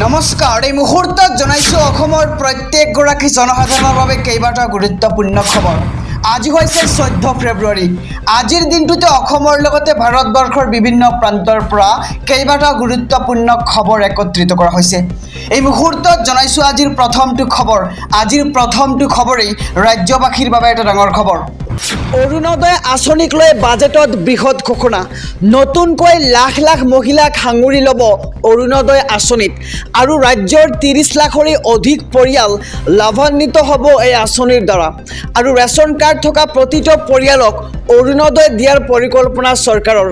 নমস্কাৰ এই মুহূৰ্তত জনাইছো অসমৰ প্ৰত্যেকগৰাকী জনসাধাৰণৰ বাবে কেইবাটা গুৰুত্বপূৰ্ণ খবৰ। আজি হৈছে 14 ফেব্ৰুৱাৰী। আজিৰ দিনটোতে অসমৰ লগতে ভাৰতবৰ্ষৰ বিভিন্ন প্ৰান্তৰ পৰা কেইবাটা গুৰুত্বপূৰ্ণ খবৰ একত্ৰিত কৰা হৈছে। এই মুহূৰ্তত জনাইছো আজিৰ প্ৰথমটো খবৰ। আজিৰ প্ৰথমটো খবৰেই ৰাজ্যবাসীৰ বাবে এটা ডাঙৰ খবৰ। অৰুণোদয় আঁচনিক লৈ বাজেটত বৃহৎ ঘোষণা। নতুনকৈ লাখ লাখ মহিলাক সাঙুৰি ল'ব অৰুণোদয় আঁচনিত আৰু ৰাজ্যৰ 30 লাখৰো অধিক পৰিয়াল লাভান্বিত হ'ব এই আঁচনিৰ দ্বাৰা। আৰু ৰেচন কাৰ্ড থকা প্ৰতিটো পৰিয়ালক অৰুণোদয় দিয়াৰ পৰিকল্পনা চৰকাৰৰ।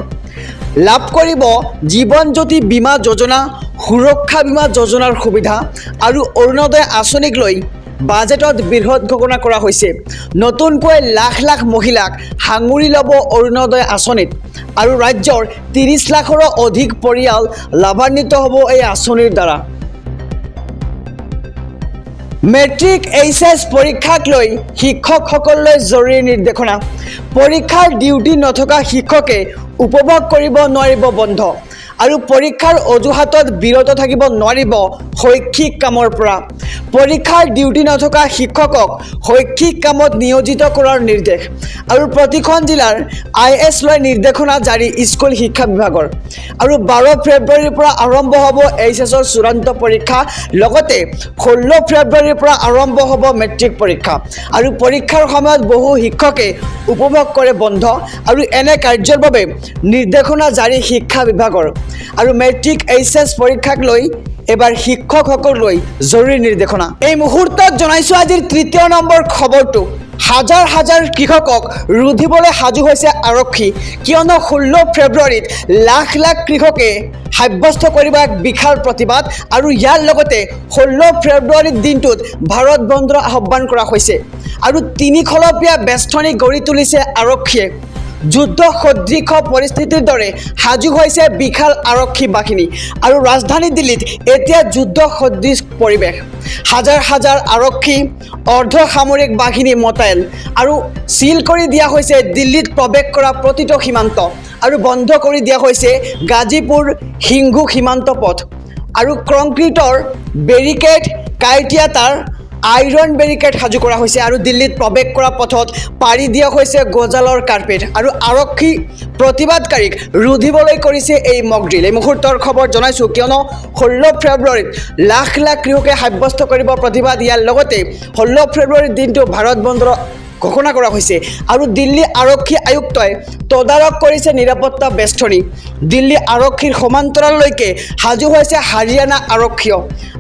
লাভ কৰিব জীৱন জ্যোতি বীমা যোজনা, সুৰক্ষা বীমা যোজনাৰ সুবিধা আৰু অৰুণোদয় আঁচনিক লৈ বাজেটত বৃহৎ ঘোষণা কৰা হৈছে। নতুনকৈ লাখ লাখ মহিলাক সাঙুৰি ল'ব অৰুণোদয় আঁচনিত আৰু ৰাজ্যৰ 30 লাখৰো অধিক পৰিয়াল লাভান্বিত হ'ব এই আঁচনিৰ দ্বাৰা। মেট্ৰিক এইচএছ পৰীক্ষাক লৈ শিক্ষকসকললৈ জৰুৰী নিৰ্দেশনা। পৰীক্ষাৰ ডিউটি নথকা শিক্ষকে উপভোগ কৰিব নোৱাৰিব বন্ধ আৰু পৰীক্ষাৰ অজুহাতত বিৰত থাকিব নোৱাৰিব শৈক্ষিক কামৰ পৰা। পৰীক্ষাৰ ডিউটি নথকা শিক্ষকক শৈক্ষিক কামত নিয়োজিত কৰাৰ নিৰ্দেশ আৰু প্ৰতিখন জিলাৰ IS লৈ নিৰ্দেশনা জাৰি স্কুল শিক্ষা বিভাগৰ। আৰু 12 ফেব্ৰুৱাৰীৰ পৰা আৰম্ভ হ'ব এইচএছৰ চূড়ান্ত পৰীক্ষা, লগতে 16 ফেব্ৰুৱাৰীৰ পৰা আৰম্ভ হ'ব মেট্ৰিক পৰীক্ষা। আৰু পৰীক্ষাৰ সময়ত বহু শিক্ষকে উপভোগ কৰে বন্ধ আৰু এনে কাৰ্যৰ বাবে নিৰ্দেশনা জাৰি শিক্ষা বিভাগৰ। আৰু মেট্ৰিক এইচএছ পৰীক্ষাক লৈ এবাৰ শিক্ষকসকললৈ জৰুৰী নিৰ্দেশনা। এই মুহূৰ্তত জনাইছো আজিৰ তৃতীয় নম্বৰ খবৰটো। হাজাৰ হাজাৰ কৃষকক ৰুধিবলৈ সাজু হৈছে আৰক্ষী, কিয়নো 16 ফেব্ৰুৱাৰীত লাখ লাখ কৃষকে সাব্যস্ত কৰিব এক বিশাল প্ৰতিবাদ আৰু ইয়াৰ লগতে 16 ফেব্ৰুৱাৰীৰ দিনটোত ভাৰত বন্ধৰ আহ্বান কৰা হৈছে। আৰু 3 খলপীয়া বেষ্টনী গঢ়ি তুলিছে আৰক্ষীয়ে। যুদ্ধ সদৃশ পৰিস্থিতিৰ দৰে সাজু হৈছে বিশাল আৰক্ষী বাহিনী আৰু ৰাজধানী দিল্লীত এতিয়া যুদ্ধ সদৃশ পৰিৱেশ। হাজাৰ হাজাৰ আৰক্ষী অৰ্ধসামৰিক বাহিনী মোতায়েন আৰু চিল কৰি দিয়া হৈছে দিল্লীত প্ৰৱেশ কৰা প্ৰতিটো সীমান্ত আৰু বন্ধ কৰি দিয়া হৈছে গাজীপুৰ সিংঘু সীমান্ত পথ আৰু কংক্ৰিটৰ বেৰিকেড, কাঁইটীয়া তাঁৰ, আইৰণ বেৰিকেড সাজু কৰা হৈছে আৰু দিল্লীত প্ৰৱেশ কৰা পথত পাৰি দিয়া হৈছে গজালৰ কাৰ্পেট আৰু আৰক্ষী প্ৰতিবাদকাৰীক ৰুধিবলৈ কৰিছে এই মক ড্ৰিল। এই মুহূৰ্তৰ খবৰ জনাইছোঁ, কিয়নো 16 ফেব্ৰুৱাৰীত লাখ লাখ কৃষকে সাব্যস্ত কৰিব প্ৰতিবাদ। ইয়াৰ লগতে 16 ফেব্ৰুৱাৰীৰ দিনটো ভাৰত বন্ধৰ ঘোষণা কৰা হৈছে আৰু দিল্লী আৰক্ষী আয়ুক্তই তদাৰক কৰিছে নিৰাপত্তা বেষ্টনী। দিল্লী আৰক্ষীৰ সমান্তৰাললৈকে সাজু হৈছে হাৰিয়ানা আৰক্ষীয়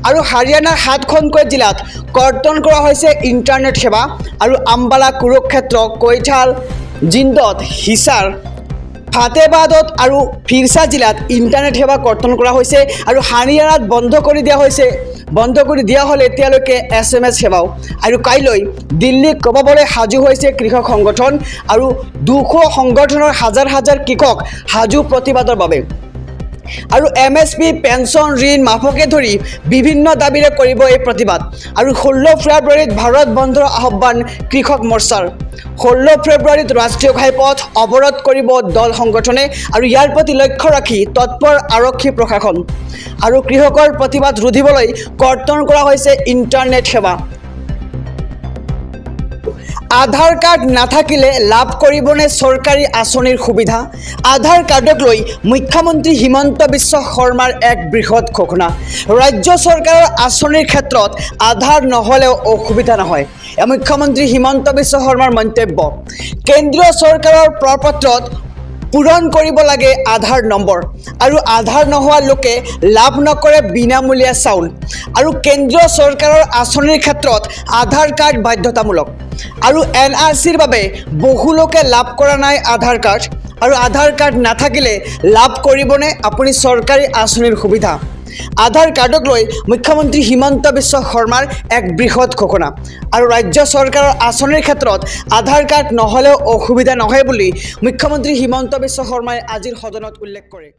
আৰু হাৰিয়ানাৰ 7খনকৈ জিলাত কৰ্তন কৰা হৈছে ইণ্টাৰনেট সেৱা আৰু আম্বালা, কুৰুক্ষেত্ৰ, কৈথাল, জিন্দত, হিছাৰ, ফাতেহাবাদত আৰু ফিৰছা জিলাত ইণ্টাৰনেট সেৱা কৰ্তন কৰা হৈছে আৰু হাৰিয়ানাত বন্ধ কৰি দিয়া হ'ল এতিয়ালৈকে SMS সেৱাও। আৰু কাইলৈ দিল্লীক কবাবলৈ সাজু হৈছে কৃষক সংগঠন আৰু 200 সংগঠনৰ হাজাৰ হাজাৰ কৃষক সাজু প্ৰতিবাদৰ বাবে। আৰু MSP, পেঞ্চন, ঋণ মাফকে ধৰি বিভিন্ন দাবীৰে কৰিব এই প্ৰতিবাদ। আৰু 16 ফেব্ৰুৱাৰীত ভাৰত বন্ধৰ আহ্বান কৃষক মৰ্চাৰ। 16 ফেব্ৰুৱাৰীত ৰাষ্ট্ৰীয় ঘাইপথ অৱৰোধ কৰিব দল সংগঠনে আৰু ইয়াৰ প্ৰতি লক্ষ্য ৰাখি তৎপৰ আৰক্ষী প্ৰশাসন। আৰু কৃষকৰ প্ৰতিবাদ ৰুধিবলৈ কৰ্তন কৰা হৈছে ইণ্টাৰনেট সেৱা। আধাৰ কাৰ্ড নাথাকিলে লাভ কৰিবনে চৰকাৰী আঁচনিৰ সুবিধা? আধাৰ কাৰ্ডক লৈ মুখ্যমন্ত্ৰী হিমন্ত বিশ্ব শৰ্মাৰ এক বৃহৎ ঘোষণা। ৰাজ্য চৰকাৰৰ আঁচনিৰ ক্ষেত্ৰত আধাৰ নহ'লেও অসুবিধা নহয়, মুখ্যমন্ত্ৰী হিমন্ত বিশ্ব শৰ্মাৰ মন্তব্য। কেন্দ্ৰীয় চৰকাৰৰ প্ৰপত্ৰত পূৰণ কৰিব লাগে আধাৰ নম্বৰ আৰু আধাৰ নোহোৱা লোকে লাভ নকৰে বিনামূলীয়া চাউল। আৰু কেন্দ্ৰীয় চৰকাৰৰ আঁচনিৰ ক্ষেত্ৰত আধাৰ কাৰ্ড বাধ্যতামূলক আৰু NRCৰ বাবে বহু লোকে লাভ কৰা নাই আধাৰ কাৰ্ড। আৰু আধাৰ কাৰ্ড নাথাকিলে লাভ কৰিবনে আপুনি চৰকাৰী আঁচনিৰ সুবিধা? আধাৰ কাৰ্ডক লৈ মুখ্যমন্ত্ৰী হিমন্ত বিশ্ব শৰ্মাৰ এক বৃহৎ ঘোষণা। আৰু ৰাজ্য চৰকাৰৰ আঁচনিৰ ক্ষেত্ৰত আধাৰ কাৰ্ড নহ'লেও অসুবিধা নহয় বুলি মুখ্যমন্ত্ৰী হিমন্ত বিশ্ব শৰ্মাই আজিৰ সদনত উল্লেখ কৰে।